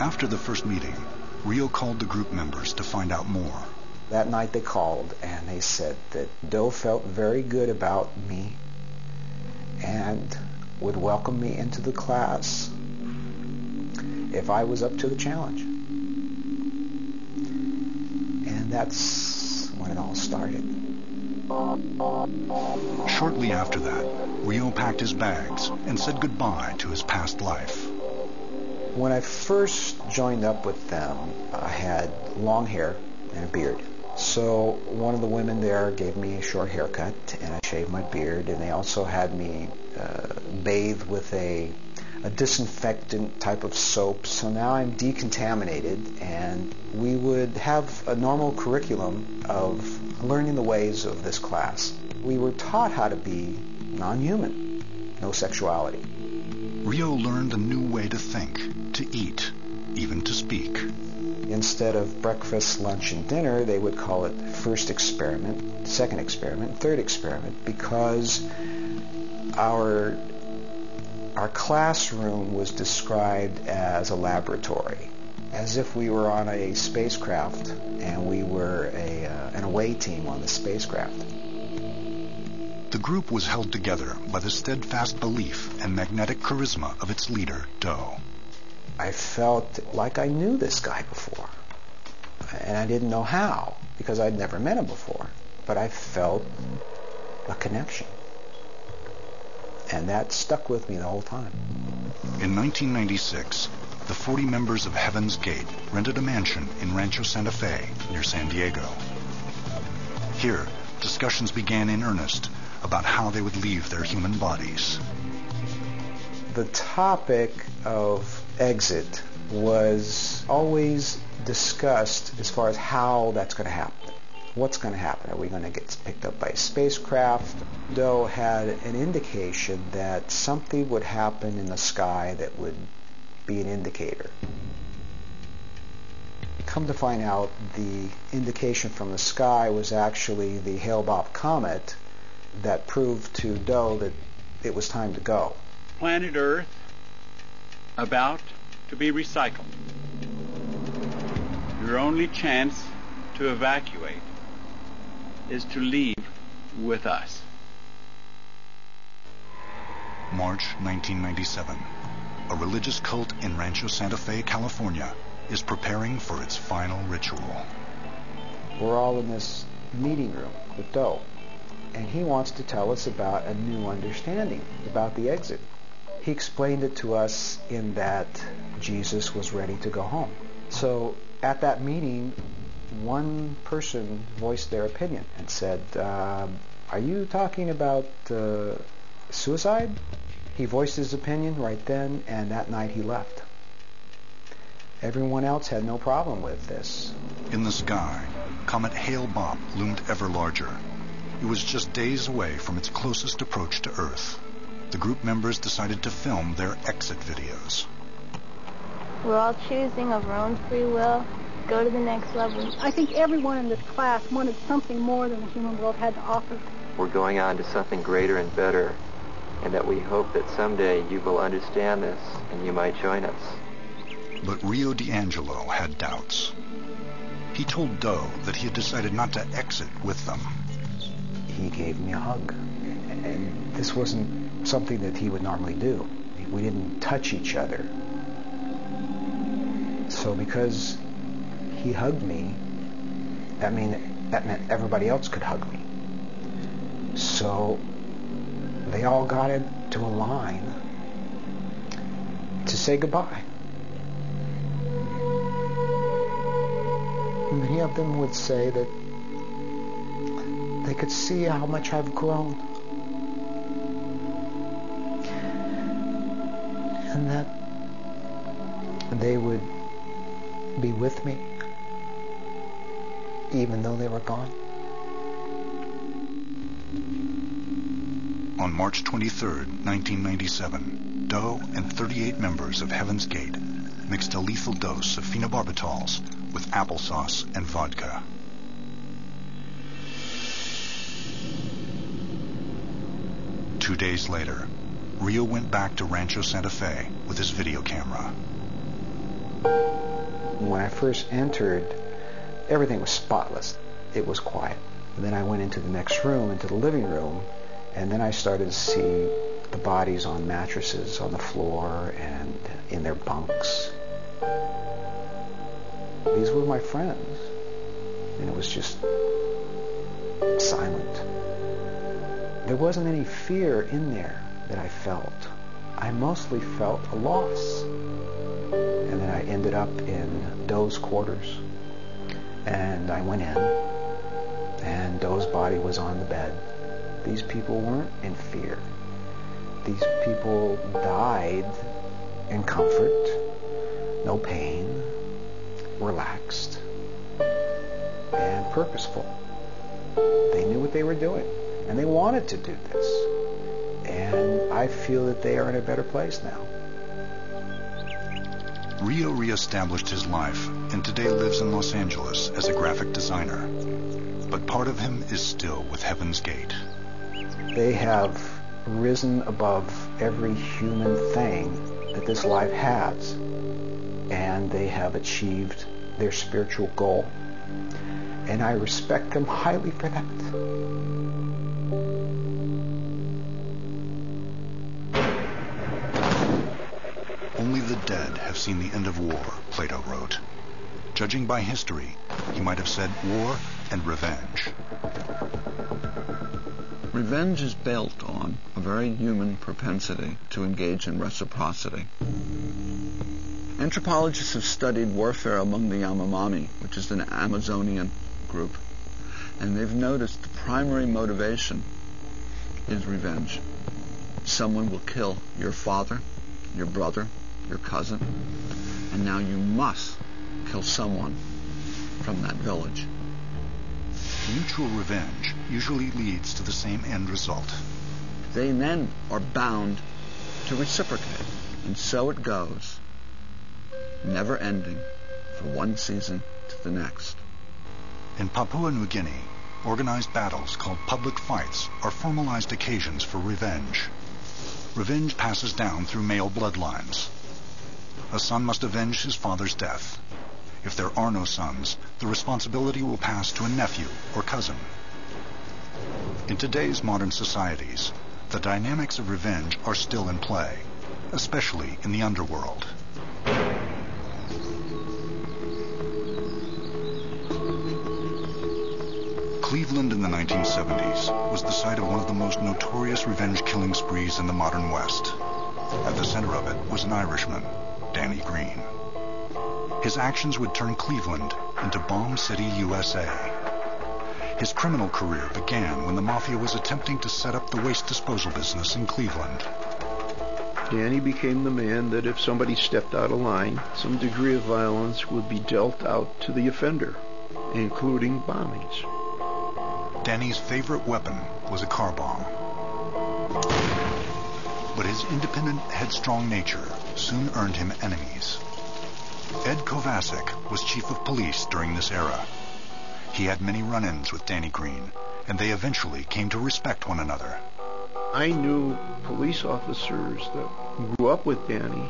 After the first meeting, Rio called the group members to find out more. That night they called and they said that Doe felt very good about me and would welcome me into the class if I was up to the challenge. And that's when it all started. Shortly after that, Rio packed his bags and said goodbye to his past life. When I first joined up with them, I had long hair and a beard. So one of the women there gave me a short haircut, and I shaved my beard, and they also had me bathe with a disinfectant type of soap. So now I'm decontaminated, and we would have a normal curriculum of learning the ways of this class. We were taught how to be non-human, no sexuality. Rio learned a new way to think, to eat, even to speak. Instead of breakfast, lunch, and dinner, they would call it first experiment, second experiment, third experiment, because our classroom was described as a laboratory, as if we were on a spacecraft and we were an away team on the spacecraft. The group was held together by the steadfast belief and magnetic charisma of its leader, Doe. I felt like I knew this guy before, and I didn't know how, because I'd never met him before, but I felt a connection, and that stuck with me the whole time. In 1996, the 40 members of Heaven's Gate rented a mansion in Rancho Santa Fe near San Diego. Here, discussions began in earnest about how they would leave their human bodies. The topic of exit was always discussed as far as how that's going to happen. What's going to happen? Are we going to get picked up by a spacecraft? Doe had an indication that something would happen in the sky that would be an indicator. Come to find out, the indication from the sky was actually the Hale-Bopp comet that proved to Doe that it was time to go. Planet Earth about to be recycled. Your only chance to evacuate is to leave with us. March 1997. A religious cult in Rancho Santa Fe, California, is preparing for its final ritual. We're all in this meeting room with Doe, and he wants to tell us about a new understanding about the exit. He explained it to us in that Jesus was ready to go home. So at that meeting, one person voiced their opinion and said, are you talking about suicide? He voiced his opinion right then, and that night he left. Everyone else had no problem with this. In the sky, Comet Hale-Bopp loomed ever larger. It was just days away from its closest approach to Earth. The group members decided to film their exit videos. We're all choosing of our own free will to go to the next level. I think everyone in this class wanted something more than the human world had to offer. We're going on to something greater and better, and that we hope that someday you will understand this and you might join us. But Rio D'Angelo had doubts. He told Doe that he had decided not to exit with them. He gave me a hug, and this wasn't something that he would normally do. We didn't touch each other. So because he hugged me, that meant everybody else could hug me. So they all got into a line to say goodbye. Many of them would say that they could see how much I've grown, and that they would be with me even though they were gone. On March 23rd, 1997, Doe and 38 members of Heaven's Gate mixed a lethal dose of phenobarbital with applesauce and vodka. Two days later, Rio went back to Rancho Santa Fe with his video camera. When I first entered, everything was spotless. It was quiet. And then I went into the next room, into the living room, and then I started to see the bodies on mattresses on the floor and in their bunks. These were my friends. And it was just silent. There wasn't any fear in there that I felt. I mostly felt a loss. And then I ended up in Doe's quarters. And I went in, and Doe's body was on the bed. These people weren't in fear. These people died in comfort, no pain, relaxed, and purposeful. They knew what they were doing, and they wanted to do this. And I feel that they are in a better place now. Rio reestablished his life and today lives in Los Angeles as a graphic designer. But part of him is still with Heaven's Gate. They have risen above every human thing that this life has, and they have achieved their spiritual goal. And I respect them highly for that. Only the dead have seen the end of war, Plato wrote. Judging by history, he might have said war and revenge. Revenge is built on a very human propensity to engage in reciprocity. Anthropologists have studied warfare among the Yanomami, which is an Amazonian group, and they've noticed the primary motivation is revenge. Someone will kill your father, your brother, your cousin, and now you must kill someone from that village. Mutual revenge usually leads to the same end result. They then are bound to reciprocate, and so it goes, never ending from one season to the next. In Papua New Guinea, organized battles called public fights are formalized occasions for revenge. Revenge passes down through male bloodlines. A son must avenge his father's death. If there are no sons, the responsibility will pass to a nephew or cousin. In today's modern societies, the dynamics of revenge are still in play, especially in the underworld. Cleveland in the 1970s was the site of one of the most notorious revenge killing sprees in the modern West. At the center of it was an Irishman, Danny Green. His actions would turn Cleveland into Bomb City, USA. His criminal career began when the Mafia was attempting to set up the waste disposal business in Cleveland. Danny became the man that if somebody stepped out of line, some degree of violence would be dealt out to the offender, including bombings. Danny's favorite weapon was a car bomb. But his independent, headstrong nature soon earned him enemies. Ed Kovacic was chief of police during this era. He had many run-ins with Danny Green, and they eventually came to respect one another. I knew police officers that grew up with Danny,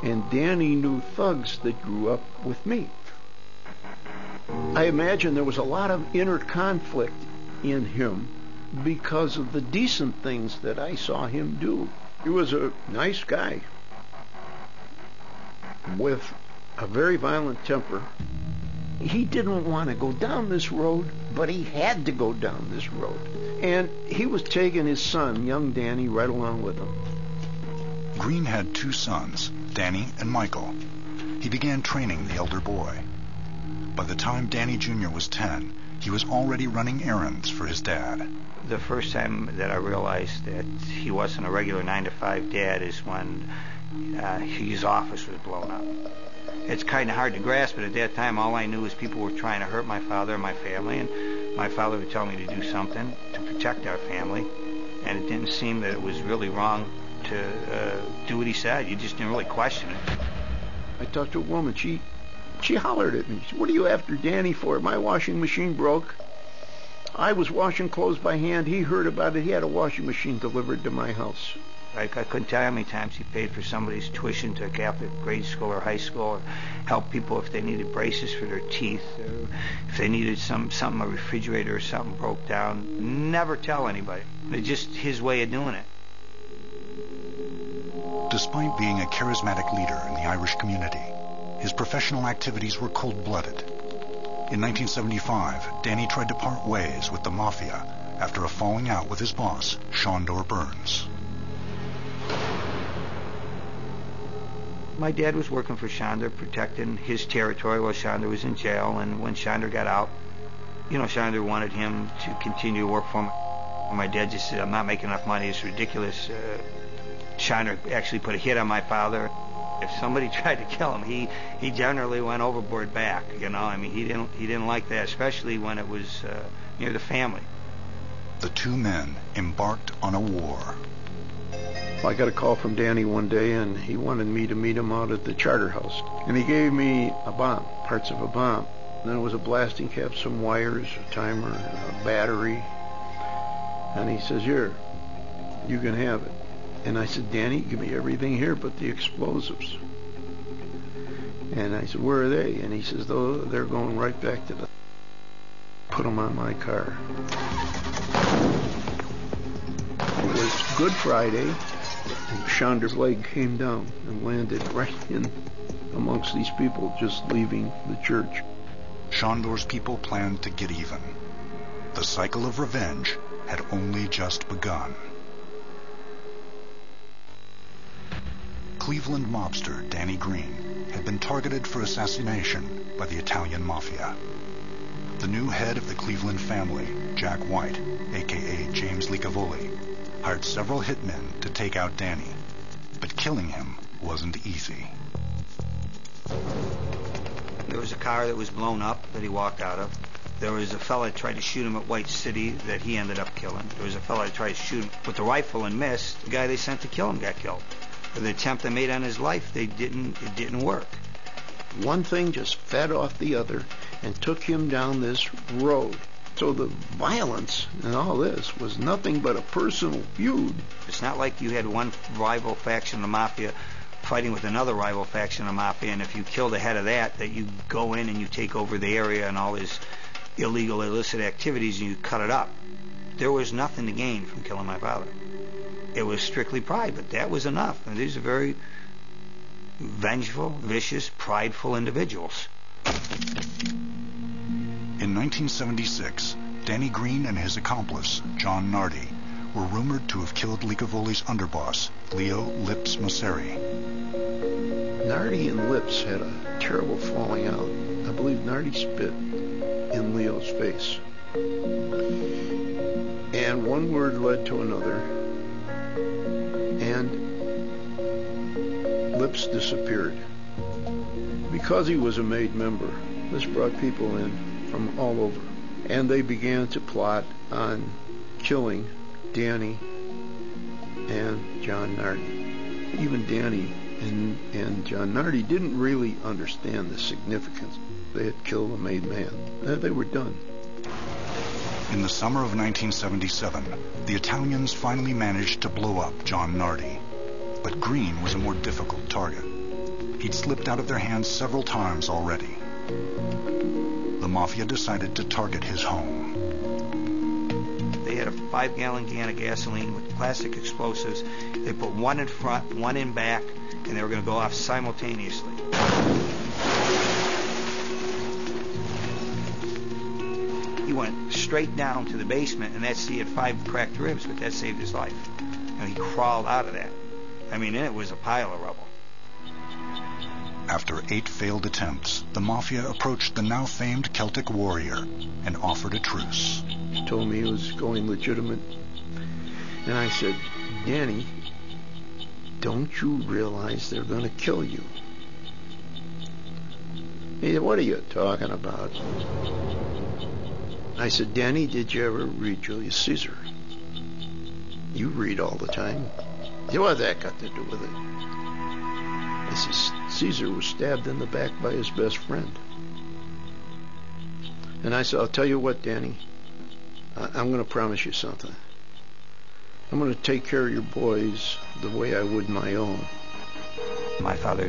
and Danny knew thugs that grew up with me. I imagine there was a lot of inner conflict in him because of the decent things that I saw him do. He was a nice guy with a very violent temper. He didn't want to go down this road, but he had to go down this road. And he was taking his son, young Danny, right along with him. Green had two sons, Danny and Michael. He began training the elder boy. By the time Danny Jr. was 10, he was already running errands for his dad. The first time that I realized that he wasn't a regular 9-to-5 dad is when his office was blown up. It's kind of hard to grasp, but at that time all I knew was people were trying to hurt my father and my family, and my father would tell me to do something to protect our family, and it didn't seem that it was really wrong to do what he said. You just didn't really question it. I talked to a woman. She hollered at me. She said, "What are you after Danny for? My washing machine broke. I was washing clothes by hand. He heard about it. He had a washing machine delivered to my house." I couldn't tell you how many times he paid for somebody's tuition to a Catholic grade school or high school, or helped people if they needed braces for their teeth, or if they needed something, a refrigerator or something broke down. Never tell anybody. It's just his way of doing it. Despite being a charismatic leader in the Irish community, his professional activities were cold-blooded. In 1975, Danny tried to part ways with the Mafia after a falling out with his boss, Shondor Burns. My dad was working for Shondor, protecting his territory while Shondor was in jail, and when Shondor got out, Shondor wanted him to continue to work for him. My dad just said, I'm not making enough money, it's ridiculous. Shondor actually put a hit on my father. If somebody tried to kill him, he generally went overboard back. He didn't like that, especially when it was near the family. The two men embarked on a war. I got a call from Danny one day, and he wanted me to meet him out at the Charter House. And he gave me a bomb, parts of a bomb. And then it was a blasting cap, some wires, a timer, a battery. And he says, here, you can have it. And I said, Danny, give me everything here but the explosives. And I said, where are they? And he says, they're going right back to the... Put them on my car. It was Good Friday, and Shondor's leg came down and landed right in amongst these people just leaving the church. Shondor's people planned to get even. The cycle of revenge had only just begun. Cleveland mobster Danny Green had been targeted for assassination by the Italian Mafia. The new head of the Cleveland family, Jack White, a.k.a. James Licavoli, hired several hitmen to take out Danny, but killing him wasn't easy. There was a car that was blown up that he walked out of. There was a fella that tried to shoot him at White City that he ended up killing. There was a fella that tried to shoot him with the rifle and missed. The guy they sent to kill him got killed. The attempt they made on his life, it didn't work. One thing just fed off the other and took him down this road. So the violence and all this was nothing but a personal feud. It's not like you had one rival faction of the Mafia fighting with another rival faction of the Mafia, and if you kill the head of that you go in and you take over the area and all his illegal, illicit activities and you cut it up. There was nothing to gain from killing my father. It was strictly pride, but that was enough. And these are very vengeful, vicious, prideful individuals. In 1976, Danny Green and his accomplice, John Nardi, were rumored to have killed Licavoli's underboss, Leo Lips Mosseri. Nardi and Lips had a terrible falling out. I believe Nardi spit in Leo's face. And one word led to another, and Lips disappeared. Because he was a made member, this brought people in from all over, and they began to plot on killing Danny and John Nardi. Even Danny and John Nardi didn't really understand the significance. They had killed a made man. They were done. In the summer of 1977, the Italians finally managed to blow up John Nardi. But Green was a more difficult target. He'd slipped out of their hands several times already. The Mafia decided to target his home. They had a 5-gallon can of gasoline with plastic explosives. They put one in front, one in back, and they were going to go off simultaneously. He went straight down to the basement, and he had 5 cracked ribs, but that saved his life. And he crawled out of that. And it was a pile of rubble. After 8 failed attempts, the Mafia approached the now famed Celtic warrior and offered a truce. He told me he was going legitimate. And I said, Danny, don't you realize they're going to kill you? He said, what are you talking about? I said, Danny, did you ever read Julius Caesar? You read all the time. He said, what's that got to do with it? I said, Caesar was stabbed in the back by his best friend. And I said, I'll tell you what, Danny, I'm going to promise you something. I'm going to take care of your boys the way I would my own. My father